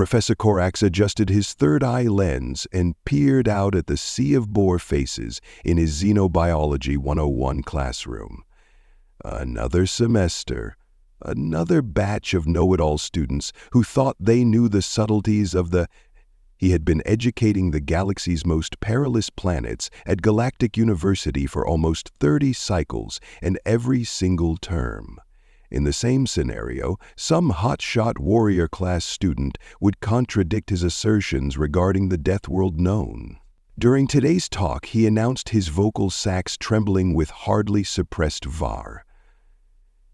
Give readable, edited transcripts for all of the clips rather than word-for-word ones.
Professor Corax adjusted his third-eye lens and peered out at the sea of boar faces in his Xenobiology 101 classroom. Another semester, another batch of know-it-all students who thought they knew the subtleties of the... He had been educating the galaxy's most perilous planets at Galactic University for almost 30 cycles and every single term. In the same scenario, some hotshot warrior-class student would contradict his assertions regarding the death world known. During today's talk, he announced, his vocal sacs trembling with hardly suppressed var.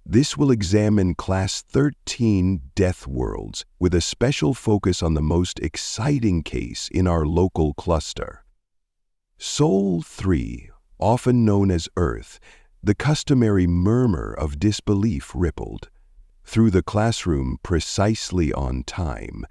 This will examine Class 13 Death Worlds, with a special focus on the most exciting case in our local cluster. Sol 3, often known as Earth, the customary murmur of disbelief rippled through the classroom precisely on time,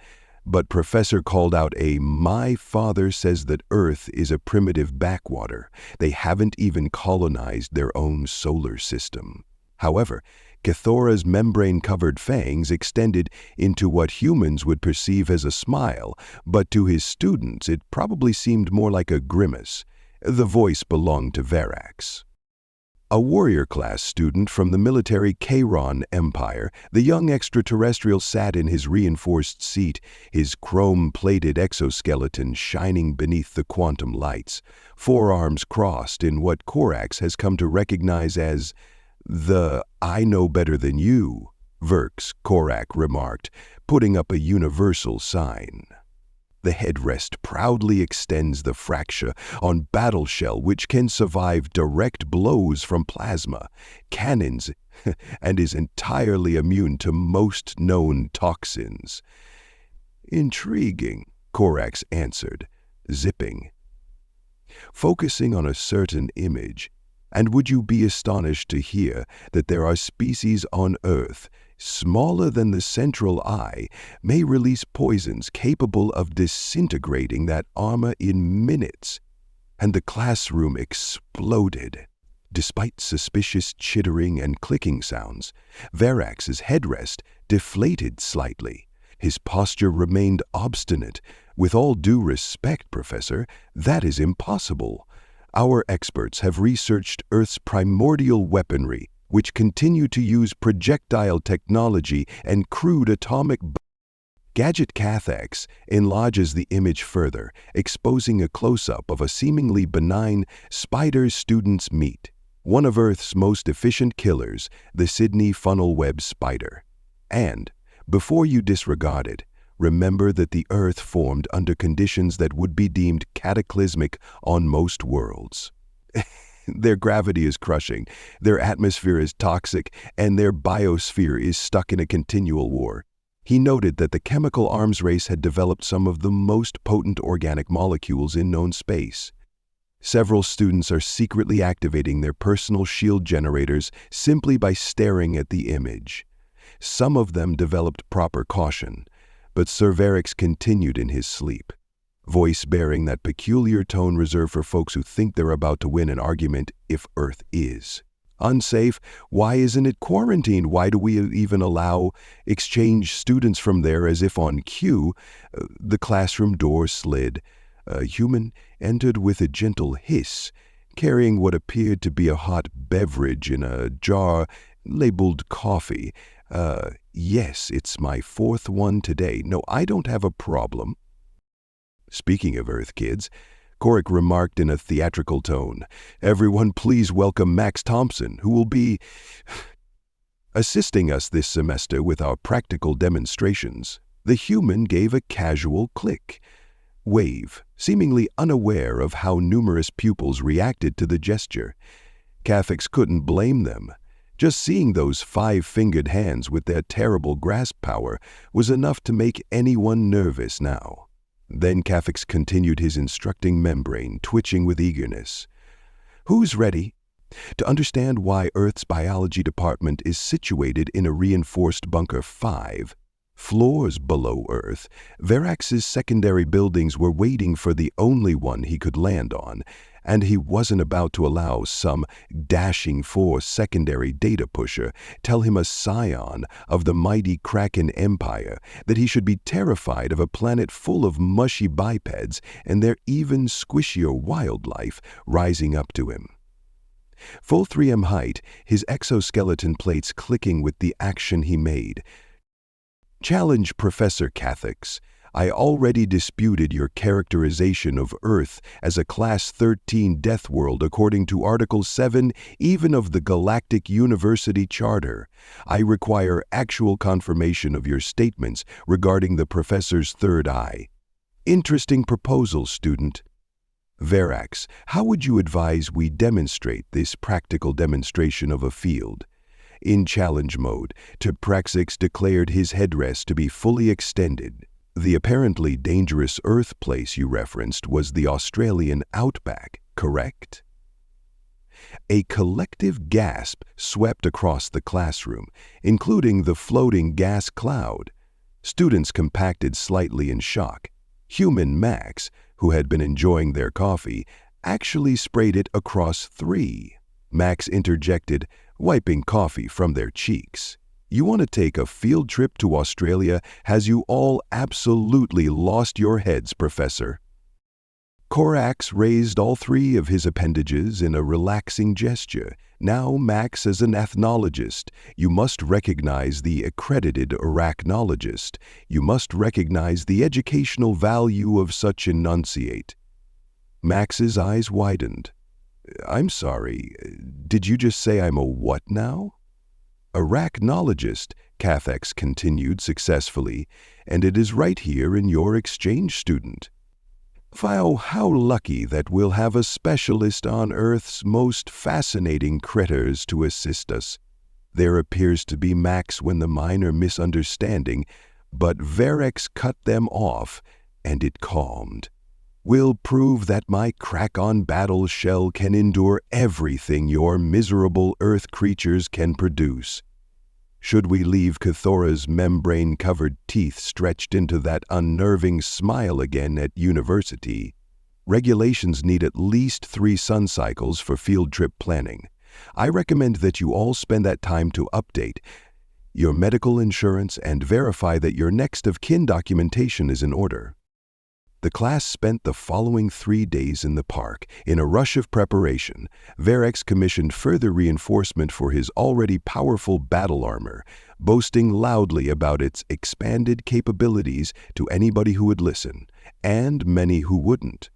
but Professor called out "My father says that Earth is a primitive backwater. They haven't even colonized their own solar system." However, Kithora's membrane-covered fangs extended into what humans would perceive as a smile, but to his students it probably seemed more like a grimace. The voice belonged to Verax. A warrior-class student from the military Kairon Empire, the young extraterrestrial sat in his reinforced seat, his chrome-plated exoskeleton shining beneath the quantum lights, forearms crossed in what Corax has come to recognize as the "I know better than you," Verx, Corax remarked, putting up a universal sign. The headrest proudly extends the fracture on battle shell which can survive direct blows from plasma, cannons, and is entirely immune to most known toxins. "Intriguing," Corax answered, zipping. Focusing on a certain image, and would you be astonished to hear that there are species on Earth, smaller than the central eye, may release poisons capable of disintegrating that armor in minutes. And the classroom exploded. Despite suspicious chittering and clicking sounds, Verax's headrest deflated slightly. His posture remained obstinate. "With all due respect, Professor, that is impossible. Our experts have researched Earth's primordial weaponry, which continue to use projectile technology and crude atomic Gadget Cathax enlarges the image further, exposing a close-up of a seemingly benign spider student's meat, one of Earth's most efficient killers, the Sydney funnel web spider. And, before you disregard it, remember that the Earth formed under conditions that would be deemed cataclysmic on most worlds. Their gravity is crushing, their atmosphere is toxic, and their biosphere is stuck in a continual war." He noted that the chemical arms race had developed some of the most potent organic molecules in known space. Several students are secretly activating their personal shield generators simply by staring at the image. Some of them developed proper caution, but Sir Verax continued in his sleep, voice bearing that peculiar tone reserved for folks who think they're about to win an argument if Earth is unsafe. Why isn't it quarantined? Why do we even allow exchange students from there as if on cue? The classroom door slid. A human entered with a gentle hiss, carrying what appeared to be a hot beverage in a jar labeled coffee. Yes, it's my fourth one today. No, I don't have a problem." Speaking of Earth kids, Corax remarked in a theatrical tone, "Everyone please welcome Max Thompson, who will be assisting us this semester with our practical demonstrations." The human gave a casual click, wave, seemingly unaware of how numerous pupils reacted to the gesture. Cathix couldn't blame them. Just seeing those 5-fingered hands with their terrible grasp power was enough to make anyone nervous now. Then Cathix continued, his instructing membrane twitching with eagerness. "Who's ready to understand why Earth's biology department is situated in a reinforced bunker 5? Floors below Earth, Verax's secondary buildings were waiting for the only one he could land on, and he wasn't about to allow some dashing force secondary data pusher tell him, a scion of the mighty Kraken Empire, that he should be terrified of a planet full of mushy bipeds and their even squishier wildlife rising up to him. Full 3M height, his exoskeleton plates clicking with the action he made. Challenge Professor Cathix. I already disputed your characterization of Earth as a Class 13 death world according to Article 7 even of the Galactic University Charter. I require actual confirmation of your statements regarding the professor's third eye. Interesting proposal, student. Verax, how would you advise we demonstrate this practical demonstration of a field? In challenge mode, Praxix declared his headrest to be fully extended. The apparently dangerous Earth place you referenced was the Australian outback, correct? A collective gasp swept across the classroom, including the floating gas cloud. Students compacted slightly in shock. Human Max, who had been enjoying their coffee, actually sprayed it across 3. Max interjected, wiping coffee from their cheeks. You want to take a field trip to Australia? Has you all absolutely lost your heads, Professor? Corax raised all 3 of his appendages in a relaxing gesture. Now, Max, as an ethnologist, you must recognize the accredited arachnologist. You must recognize the educational value of such enunciate. Max's eyes widened. I'm sorry, did you just say I'm a what now? Arachnologist, Cathix continued successfully, and it is right here in your exchange student. Wow, how lucky that we'll have a specialist on Earth's most fascinating critters to assist us. There appears to be Max when the minor misunderstanding, but Verax cut them off, and it calmed. We'll prove that my crack-on battle shell can endure everything your miserable Earth creatures can produce. Should we leave Cathora's membrane-covered teeth stretched into that unnerving smile again at university, regulations need at least 3 sun cycles for field trip planning. I recommend that you all spend that time to update your medical insurance and verify that your next of kin documentation is in order. The class spent the following 3 days in the park. In a rush of preparation, Verax commissioned further reinforcement for his already powerful battle armor, boasting loudly about its expanded capabilities to anybody who would listen, and many who wouldn't.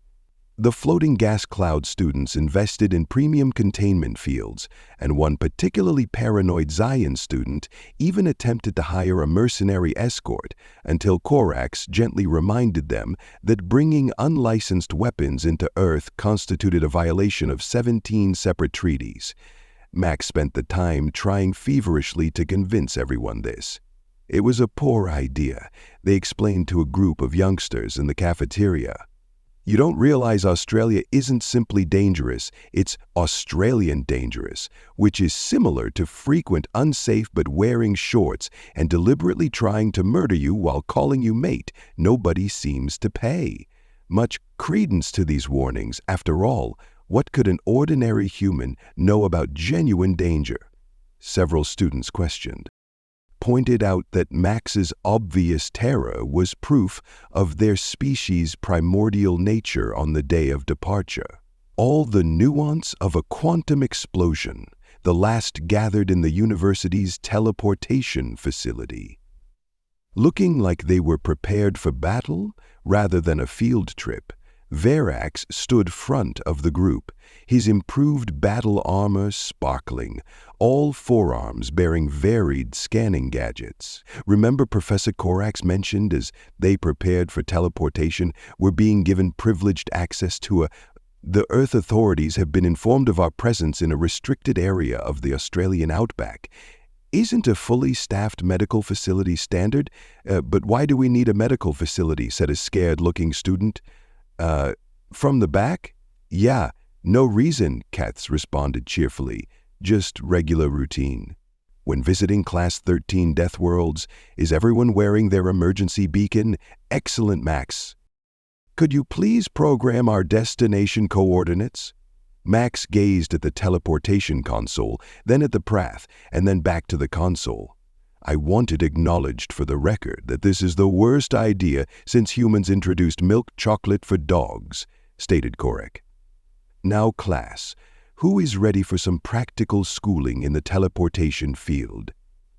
The floating gas cloud students invested in premium containment fields, and one particularly paranoid Zion student even attempted to hire a mercenary escort until Corax gently reminded them that bringing unlicensed weapons into Earth constituted a violation of 17 separate treaties. Max spent the time trying feverishly to convince everyone this. It was a poor idea, they explained to a group of youngsters in the cafeteria. You don't realize Australia isn't simply dangerous, it's Australian dangerous, which is similar to frequent unsafe but wearing shorts and deliberately trying to murder you while calling you mate. Nobody seems to pay much credence to these warnings. After all, what could an ordinary human know about genuine danger? Several students questioned. Pointed out that Max's obvious terror was proof of their species' primordial nature on the day of departure. All the nuance of a quantum explosion, the last gathered in the university's teleportation facility. Looking like they were prepared for battle rather than a field trip, Verax stood front of the group, his improved battle armor sparkling, all forearms bearing varied scanning gadgets. Remember Professor Corax mentioned as they prepared for teleportation were being given privileged access to the Earth authorities have been informed of our presence in a restricted area of the Australian outback. Isn't a fully staffed medical facility standard? But why do we need a medical facility, said a scared-looking student. From the back? Yeah, no reason, Katz responded cheerfully. Just regular routine. When visiting Class 13 Death Worlds, is everyone wearing their emergency beacon? Excellent, Max. Could you please program our destination coordinates? Max gazed at the teleportation console, then at the Prath, and then back to the console. I want it acknowledged for the record that this is the worst idea since humans introduced milk chocolate for dogs, stated Korek. Now, class, who is ready for some practical schooling in the teleportation field?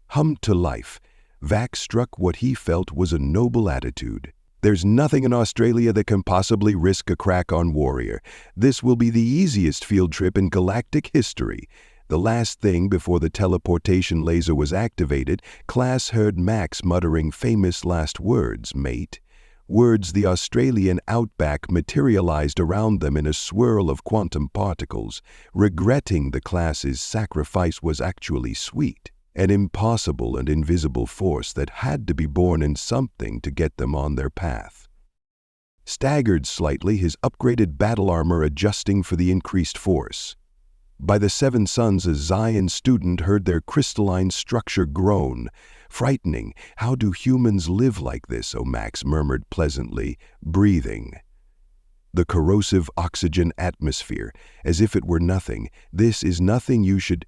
Hummed to life, Vac struck what he felt was a noble attitude. There's nothing in Australia that can possibly risk a crack on Warrior. This will be the easiest field trip in galactic history. The last thing before the teleportation laser was activated, class heard Max muttering famous last words, mate. Words the Australian outback materialized around them in a swirl of quantum particles, regretting the class's sacrifice was actually sweet. An impossible and invisible force that had to be born in something to get them on their path. Staggered slightly, his upgraded battle armor adjusting for the increased force. By the Seven Suns, a Zion student heard their crystalline structure groan. Frightening. How do humans live like this? Max murmured pleasantly, breathing. The corrosive oxygen atmosphere, as if it were nothing. This is nothing. You should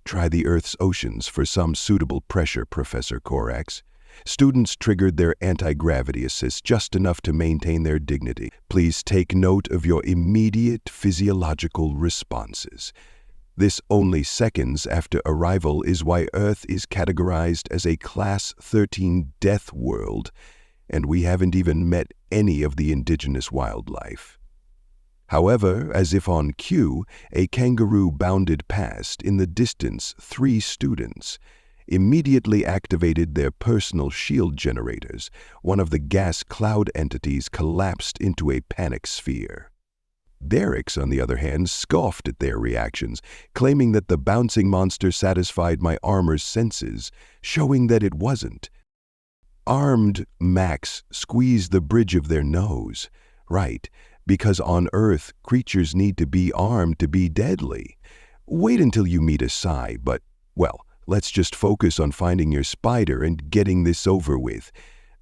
try the Earth's oceans for some suitable pressure, Professor Korax. Students triggered their anti-gravity assist just enough to maintain their dignity. Please take note of your immediate physiological responses. This only seconds after arrival is why Earth is categorized as a Class 13 death world, and we haven't even met any of the indigenous wildlife. However, as if on cue, a kangaroo bounded past. In the distance, 3 students immediately activated their personal shield generators. One of the gas cloud entities collapsed into a panic sphere. Derek's, on the other hand, scoffed at their reactions, claiming that the bouncing monster satisfied my armor's senses, showing that it wasn't. Armed, Max squeezed the bridge of their nose. Right, because on Earth, creatures need to be armed to be deadly. Wait until you meet a Psi, but, well, let's just focus on finding your spider and getting this over with.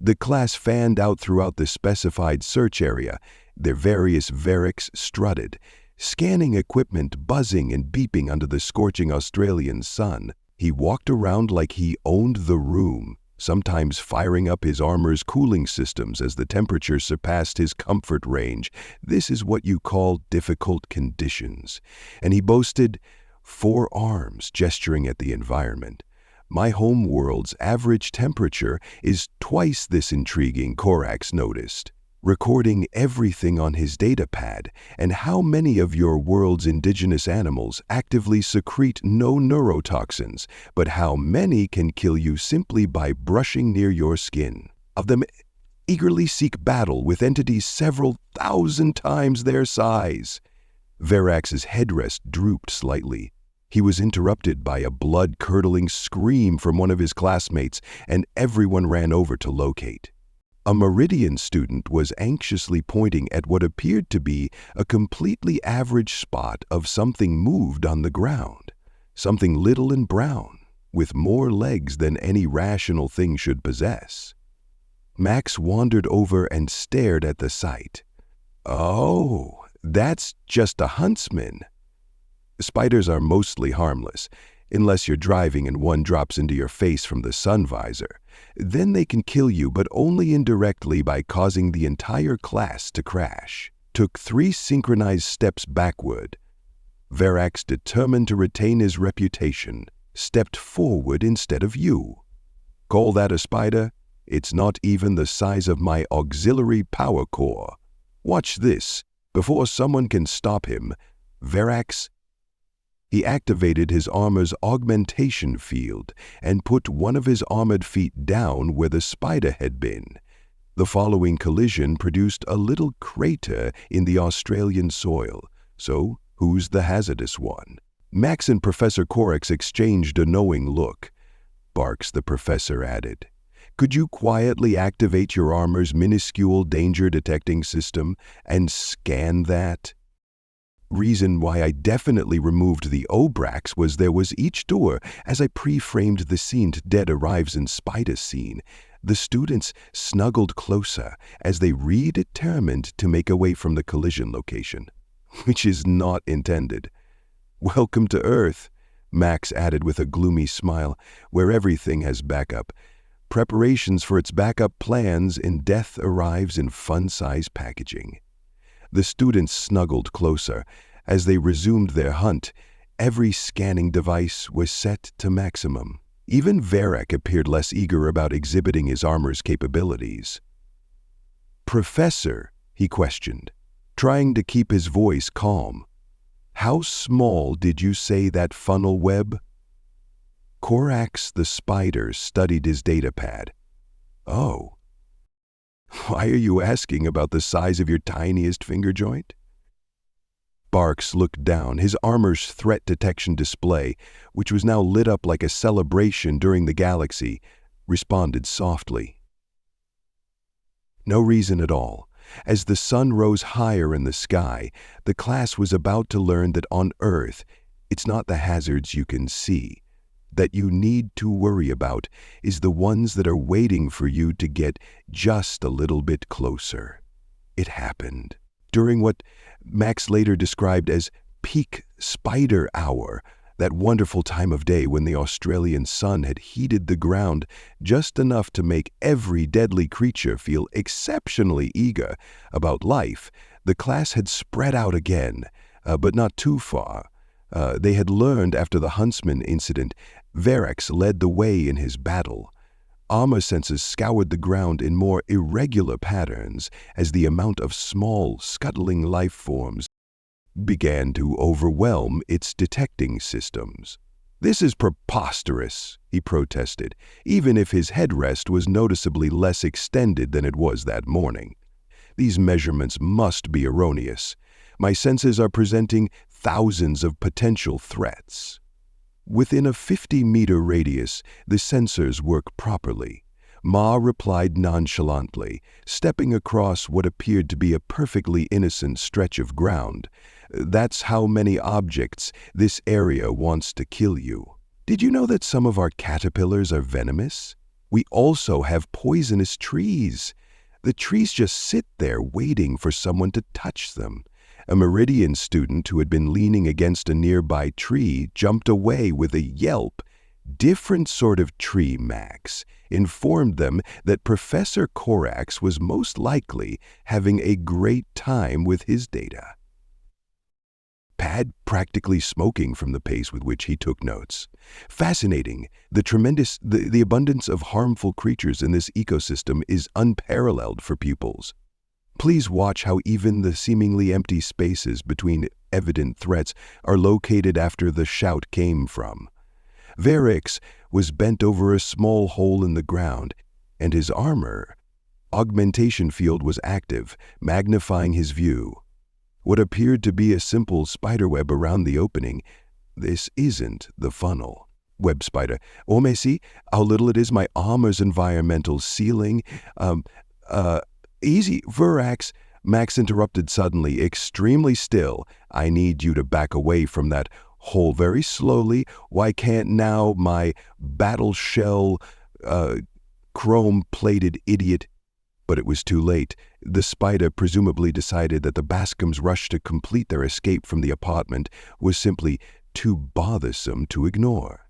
The class fanned out throughout the specified search area. Their various Verics strutted, scanning equipment buzzing and beeping under the scorching Australian sun. He walked around like he owned the room, sometimes firing up his armor's cooling systems as the temperature surpassed his comfort range. This is what you call difficult conditions. And he boasted 4 arms, gesturing at the environment. My home world's average temperature is twice this intriguing, Korax noticed, recording everything on his data pad. And how many of your world's indigenous animals actively secrete no neurotoxins, but how many can kill you simply by brushing near your skin? Of them eagerly seek battle with entities several thousand times their size. Verax's headrest drooped slightly. He was interrupted by a blood-curdling scream from one of his classmates, and everyone ran over to locate. A Meridian student was anxiously pointing at what appeared to be a completely average spot of something moved on the ground, something little and brown, with more legs than any rational thing should possess. Max wandered over and stared at the sight. Oh, that's just a huntsman. Spiders are mostly harmless, unless you're driving and one drops into your face from the sun visor. Then they can kill you, but only indirectly by causing the entire class to crash. Took 3 synchronized steps backward. Verax, determined to retain his reputation, stepped forward instead of you. Call that a spider? It's not even the size of my auxiliary power core. Watch this. Before someone can stop him, Verax. He activated his armor's augmentation field and put one of his armored feet down where the spider had been. The following collision produced a little crater in the Australian soil. So, who's the hazardous one? Max and Professor Korax exchanged a knowing look. Barks, the professor added. Could you quietly activate your armor's minuscule danger-detecting system and scan that? Reason why I definitely removed the Obrax was there was each door as I pre-framed the scene to Dead Arrives in Spider scene. The students snuggled closer as they redetermined to make away from the collision location, which is not intended. Welcome to Earth, Max added with a gloomy smile, where everything has backup. Preparations for its backup plans and death arrives in fun-size packaging. The students snuggled closer. As they resumed their hunt, every scanning device was set to maximum. Even Varek appeared less eager about exhibiting his armor's capabilities. "Professor," he questioned, trying to keep his voice calm, "how small did you say that funnel web?" Korax the spider studied his datapad. "Oh. Why are you asking about the size of your tiniest finger joint?" Barks looked down. His armor's threat detection display, which was now lit up like a celebration during the galaxy, responded softly. No reason at all. As the sun rose higher in the sky, the class was about to learn that on Earth, it's not the hazards you can see that you need to worry about, is the ones that are waiting for you to get just a little bit closer. It happened during what Max later described as peak spider hour, that wonderful time of day when the Australian sun had heated the ground just enough to make every deadly creature feel exceptionally eager about life. The class had spread out again, but not too far. They had learned after the Huntsman incident. Varex led the way in his battle. Armor senses scoured the ground in more irregular patterns as the amount of small, scuttling life forms began to overwhelm its detecting systems. "This is preposterous," he protested, even if his headrest was noticeably less extended than it was that morning. "These measurements must be erroneous. My senses are presenting thousands of potential threats." Within a 50-meter radius, the sensors work properly. Ma replied nonchalantly, stepping across what appeared to be a perfectly innocent stretch of ground. "That's how many objects this area wants to kill you. Did you know that some of our caterpillars are venomous? We also have poisonous trees. The trees just sit there waiting for someone to touch them." A Meridian student who had been leaning against a nearby tree jumped away with a yelp. "Different sort of tree, Max," informed them that Professor Korax was most likely having a great time with his data. Pad practically smoking from the pace with which he took notes. Fascinating. The abundance of harmful creatures in this ecosystem is unparalleled for pupils. Please watch how even the seemingly empty spaces between evident threats are located after the shout came from. Varix was bent over a small hole in the ground, and his armor augmentation field was active, magnifying his view. What appeared to be a simple spiderweb around the opening, this isn't the funnel. Web spider. "Oh, may see how little it is my armor's environmental sealing. Easy, Verax," Max interrupted suddenly, extremely still. "I need you to back away from that hole very slowly. Why can't now my battle shell, chrome-plated idiot?" But it was too late. The spider presumably decided that the Bascom's rush to complete their escape from the apartment was simply too bothersome to ignore.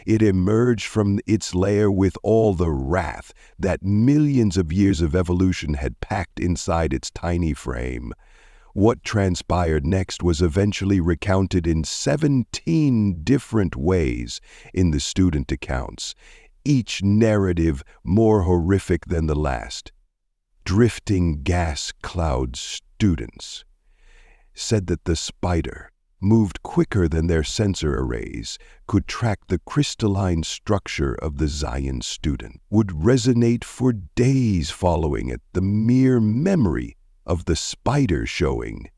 It emerged from its lair with all the wrath that millions of years of evolution had packed inside its tiny frame. What transpired next was eventually recounted in 17 different ways in the student accounts, each narrative more horrific than the last. Drifting gas cloud students said that the spider moved quicker than their sensor arrays, could track the crystalline structure of the Zion student, would resonate for days following it, the mere memory of the spider showing.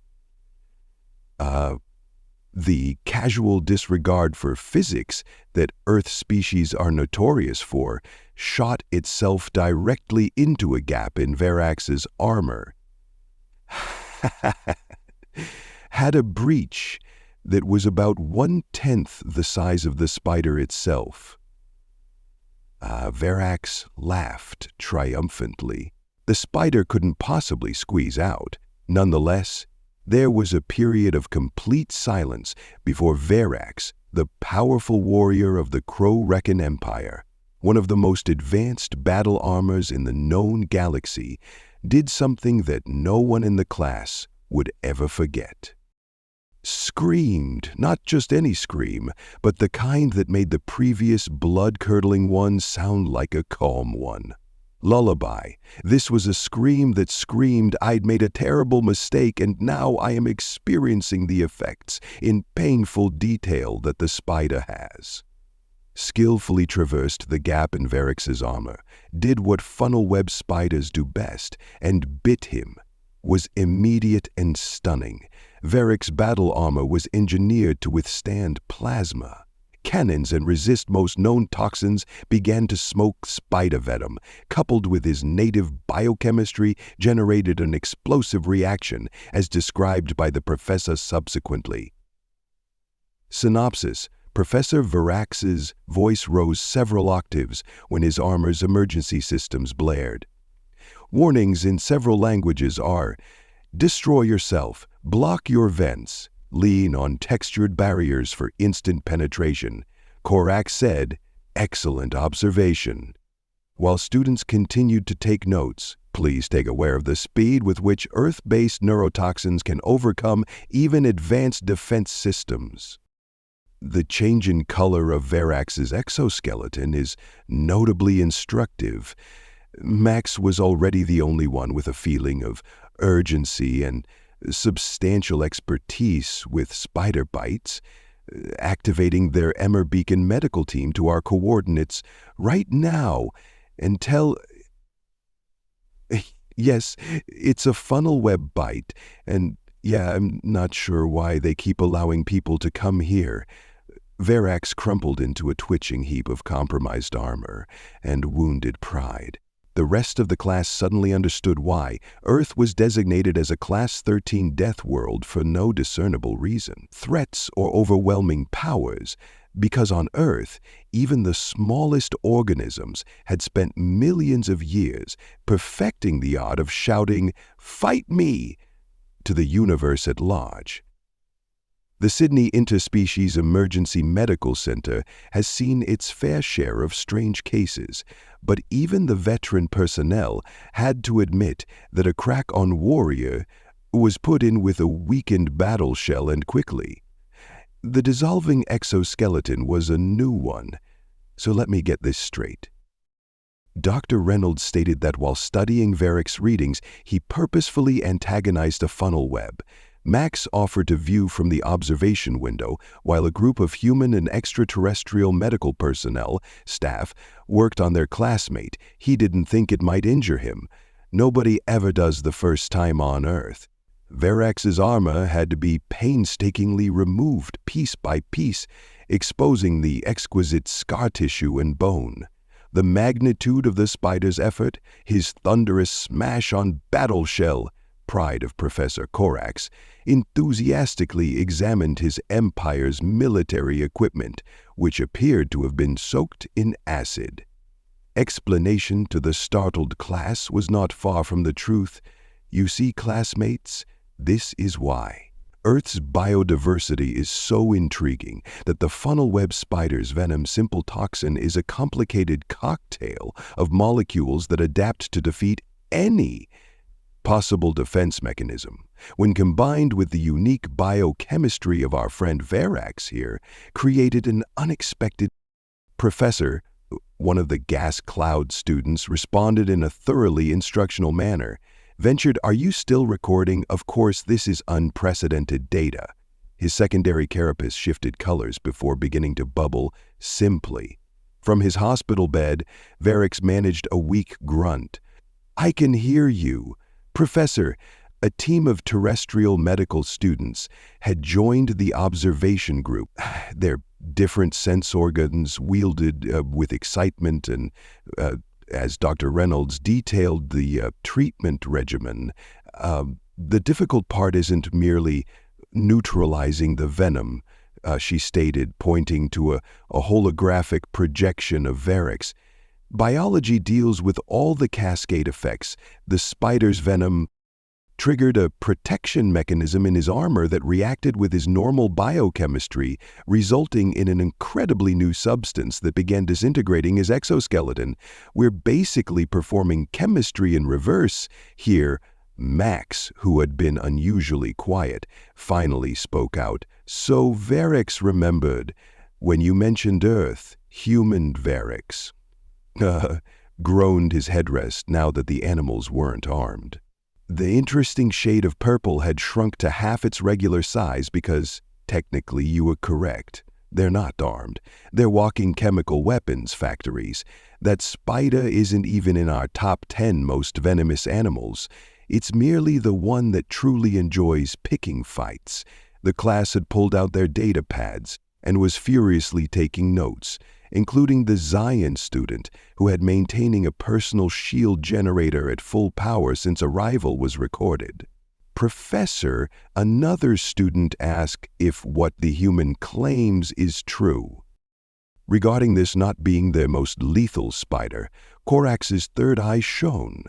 The casual disregard for physics that Earth species are notorious for shot itself directly into a gap in Verax's armor. had a breach that was about 1/10 the size of the spider itself. Verax laughed triumphantly. The spider couldn't possibly squeeze out. Nonetheless, there was a period of complete silence before Verax, the powerful warrior of the Crow-Reckon Empire, one of the most advanced battle armors in the known galaxy, did something that no one in the class would ever forget. Screamed, not just any scream, but the kind that made the previous blood-curdling one sound like a calm one. Lullaby. This was a scream that screamed, "I'd made a terrible mistake and now I am experiencing the effects in painful detail that the spider has." Skillfully traversed the gap in Verax's armor, did what funnel web spiders do best, and bit him. Was immediate and stunning. Verax's battle armor was engineered to withstand plasma. Cannons and resist most known toxins began to smoke spider venom, coupled with his native biochemistry generated an explosive reaction, as described by the professor subsequently. Synopsis. Professor Verax's voice rose several octaves when his armor's emergency systems blared. Warnings in several languages are: destroy yourself, block your vents, lean on textured barriers for instant penetration. Korak said, excellent observation. While students continued to take notes, please take aware of the speed with which Earth-based neurotoxins can overcome even advanced defense systems. The change in color of Verax's exoskeleton is notably instructive. Max was already the only one with a feeling of urgency and substantial expertise with spider bites, activating their Emmer Beacon medical team to our coordinates right now and tell... Yes, it's a funnel web bite, and yeah, I'm not sure why they keep allowing people to come here. Verax crumpled into a twitching heap of compromised armor and wounded pride. The rest of the class suddenly understood why Earth was designated as a Class 13 death world for no discernible reason. Threats or overwhelming powers, because on Earth, even the smallest organisms had spent millions of years perfecting the art of shouting, "Fight me!" to the universe at large. The Sydney Interspecies Emergency Medical Center has seen its fair share of strange cases, but even the veteran personnel had to admit that a crack on Warrior was put in with a weakened battle shell and quickly. The dissolving exoskeleton was a new one, so let me get this straight. Dr. Reynolds stated that while studying Verax's readings, he purposefully antagonized a funnel web. Max offered to view from the observation window while a group of human and extraterrestrial medical personnel, staff, worked on their classmate. He didn't think it might injure him. Nobody ever does the first time on Earth. Verax's armor had to be painstakingly removed piece by piece, exposing the exquisite scar tissue and bone. The magnitude of the spider's effort, his thunderous smash on battle shell, pride of Professor Korax, enthusiastically examined his empire's military equipment, which appeared to have been soaked in acid. Explanation to the startled class was not far from the truth. You see, classmates, this is why. Earth's biodiversity is so intriguing that the funnel web spider's venom simple toxin is a complicated cocktail of molecules that adapt to defeat any possible defense mechanism. When combined with the unique biochemistry of our friend Verax here, created an unexpected... Professor, one of the gas cloud students, responded in a thoroughly instructional manner. Ventured, are you still recording? Of course, this is unprecedented data. His secondary carapace shifted colors before beginning to bubble simply. From his hospital bed, Verax managed a weak grunt. I can hear you. Professor, a team of terrestrial medical students had joined the observation group. Their different sense organs wielded with excitement and, as Dr. Reynolds detailed the treatment regimen, The difficult part isn't merely neutralizing the venom, she stated, pointing to a holographic projection of Varix. Biology deals with all the cascade effects. The spider's venom triggered a protection mechanism in his armor that reacted with his normal biochemistry, resulting in an incredibly new substance that began disintegrating his exoskeleton. We're basically performing chemistry in reverse here. Max, who had been unusually quiet, finally spoke out. So Varix remembered. When you mentioned Earth, human Varix. Groaned his headrest now that the animals weren't armed. The interesting shade of purple had shrunk to half its regular size because, technically, you were correct. They're not armed. They're walking chemical weapons factories. That spider isn't even in our top 10 most venomous animals. It's merely the one that truly enjoys picking fights. The class had pulled out their data pads and was furiously taking notes, including the Zion student who had maintaining a personal shield generator at full power since arrival was recorded. Professor, another student asked if what the human claims is true. Regarding this not being the most lethal spider, Corax's third eye shone.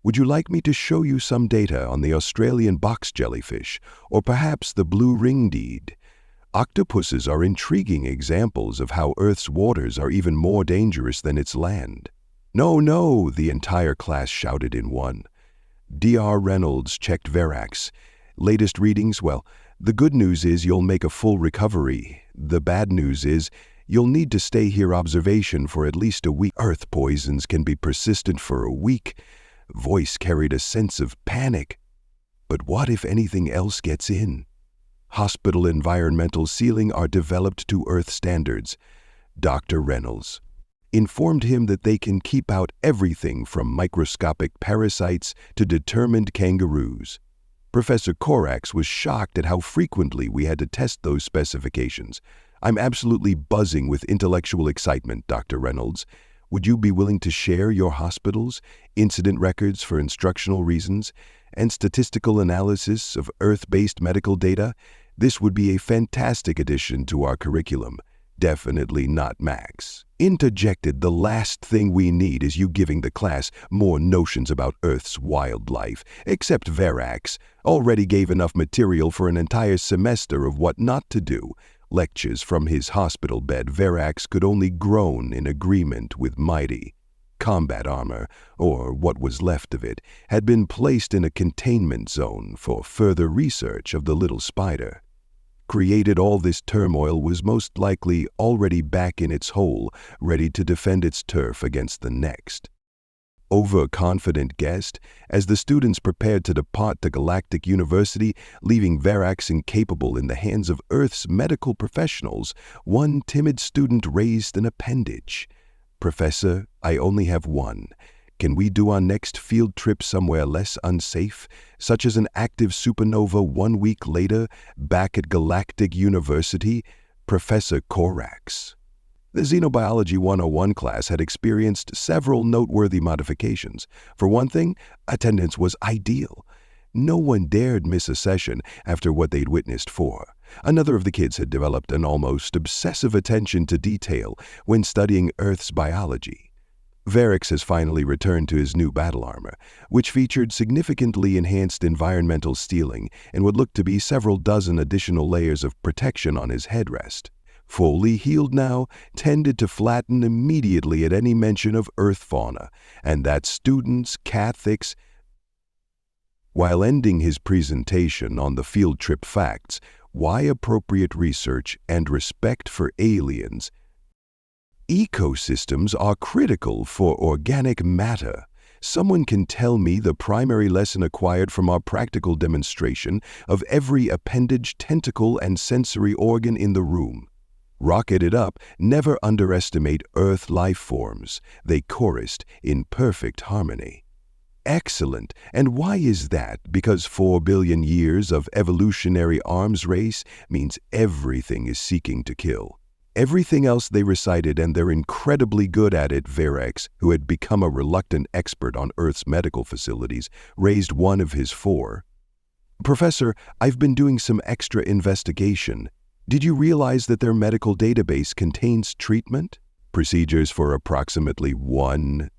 Would you like me to show you some data on the Australian box jellyfish, or perhaps the blue ringdeed? Octopuses are intriguing examples of how Earth's waters are even more dangerous than its land. No, no, the entire class shouted in one. Dr. Reynolds checked Verax. Latest readings, well, the good news is you'll make a full recovery. The bad news is you'll need to stay here observation for at least a week. Earth poisons can be persistent for a week. Voice carried a sense of panic. But what if anything else gets in? Hospital environmental sealing are developed to Earth standards. Dr. Reynolds informed him that they can keep out everything from microscopic parasites to determined kangaroos. Professor Corax was shocked at how frequently we had to test those specifications. I'm absolutely buzzing with intellectual excitement, Dr. Reynolds. Would you be willing to share your hospital's incident records for instructional reasons and statistical analysis of Earth-based medical data? This would be a fantastic addition to our curriculum. Definitely not Max. Interjected, the last thing we need is you giving the class more notions about Earth's wildlife. Except Verax already gave enough material for an entire semester of what not to do. Lectures from his hospital bed, Verax could only groan in agreement with mighty. Combat armor, or what was left of it, had been placed in a containment zone for further research of the little spider. Created all this turmoil was most likely already back in its hole, ready to defend its turf against the next. Overconfident guest, as the students prepared to depart to Galactic University, leaving Verax incapable in the hands of Earth's medical professionals, one timid student raised an appendage. Professor, I only have one. Can we do our next field trip somewhere less unsafe, such as an active supernova 1 week later, back at Galactic University? Professor Corax. The Xenobiology 101 class had experienced several noteworthy modifications. For one thing, attendance was ideal. No one dared miss a session after what they'd witnessed for. Another of the kids had developed an almost obsessive attention to detail when studying Earth's biology. Varix has finally returned to his new battle armor, which featured significantly enhanced environmental steeling and would look to be several dozen additional layers of protection on his headrest. Fully healed now, tended to flatten immediately at any mention of Earth fauna, and that students, Catholics. While ending his presentation on the field trip facts, why appropriate research and respect for aliens, ecosystems are critical for organic matter. Someone can tell me the primary lesson acquired from our practical demonstration of every appendage, tentacle, and sensory organ in the room. Rocket it up, never underestimate Earth life forms. They chorused in perfect harmony. Excellent. And why is that? Because 4 billion years of evolutionary arms race means everything is seeking to kill. Everything else they recited, and they're incredibly good at it. Verax, who had become a reluctant expert on Earth's medical facilities, raised one of his four. Professor, I've been doing some extra investigation. Did you realize that their medical database contains treatment? Procedures for approximately 1,000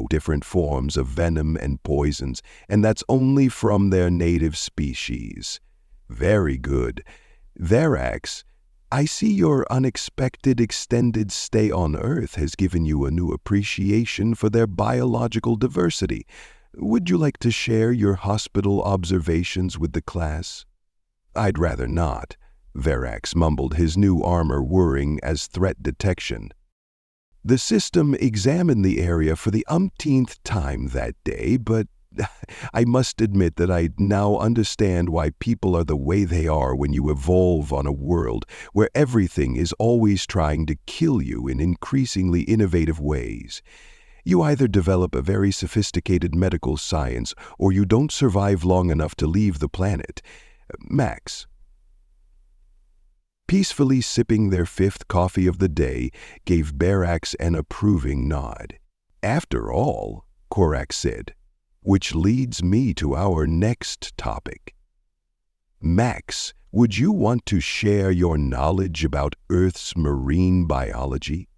different forms of venom and poisons, and that's only from their native species. Very good. Verax, I see your unexpected extended stay on Earth has given you a new appreciation for their biological diversity. Would you like to share your hospital observations with the class? I'd rather not. Verax mumbled, his new armor whirring as threat detection. The system examined the area for the umpteenth time that day, but I must admit that I now understand why people are the way they are when you evolve on a world where everything is always trying to kill you in increasingly innovative ways. You either develop a very sophisticated medical science or you don't survive long enough to leave the planet. Max. Peacefully sipping their fifth coffee of the day gave Verax an approving nod. After all, Korak said, which leads me to our next topic. Max, would you want to share your knowledge about Earth's marine biology?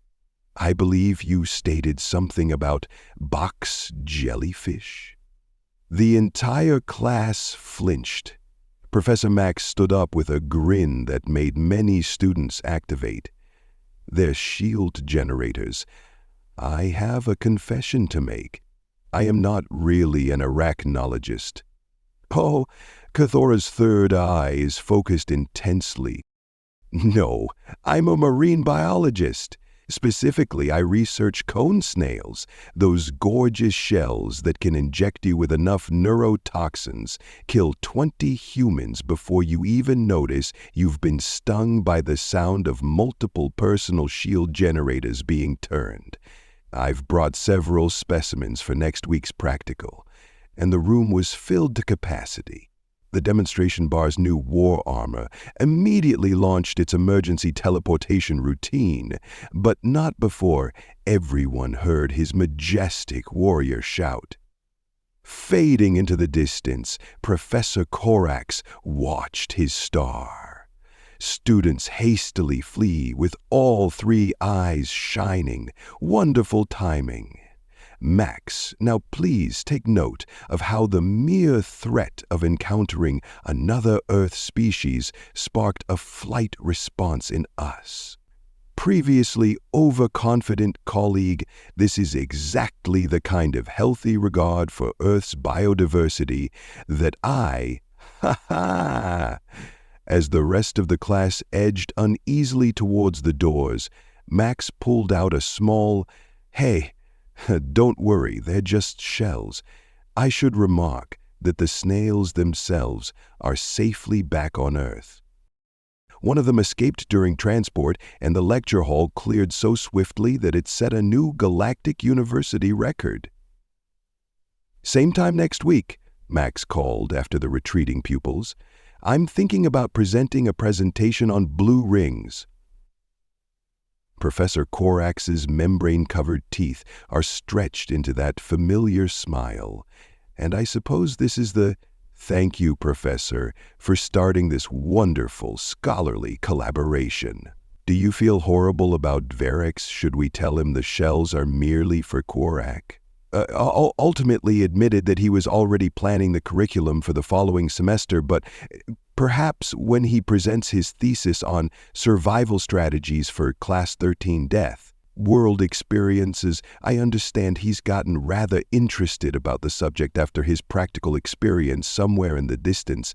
I believe you stated something about box jellyfish. The entire class flinched. Professor Max stood up with a grin that made many students activate. They're shield generators. I have a confession to make. I am not really an arachnologist. Oh, Cathora's third eye is focused intensely. No, I'm a marine biologist. Specifically, I research cone snails, those gorgeous shells that can inject you with enough neurotoxins, kill 20 humans before you even notice you've been stung by the sound of multiple personal shield generators being turned. I've brought several specimens for next week's practical, and the room was filled to capacity. The demonstration bar's new war armor immediately launched its emergency teleportation routine, but not before everyone heard his majestic warrior shout. Fading into the distance, Professor Korax watched his star. Students hastily flee with all three eyes shining. Wonderful timing. Max, now please take note of how the mere threat of encountering another Earth species sparked a flight response in us. Previously overconfident colleague, this is exactly the kind of healthy regard for Earth's biodiversity that As the rest of the class edged uneasily towards the doors, Max pulled out a small, "Hey, don't worry, they're just shells. I should remark that the snails themselves are safely back on Earth. One of them escaped during transport, and the lecture hall cleared so swiftly that it set a new galactic university record." "Same time next week," Max called after the retreating pupils. "I'm thinking about presenting a presentation on blue rings." Professor Korax's membrane-covered teeth are stretched into that familiar smile, and I suppose this is the "Thank you, Professor, for starting this wonderful scholarly collaboration. Do you feel horrible about Verax? Should we tell him the shells are merely for Korak?" Ultimately admitted that he was already planning the curriculum for the following semester, but perhaps when he presents his thesis on survival strategies for Class 13 death, world experiences, I understand he's gotten rather interested about the subject after his practical experience somewhere in the distance.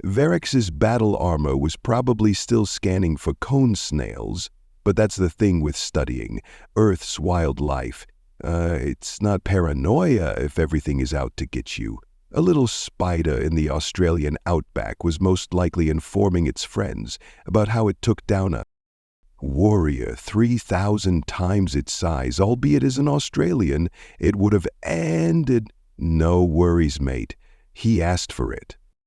Verax's battle armor was probably still scanning for cone snails, but that's the thing with studying Earth's wildlife. It's not paranoia if everything is out to get you. A little spider in the Australian outback was most likely informing its friends about how it took down a warrior 3,000 times its size, albeit as an Australian, it would have ended. No worries, mate. He asked for it.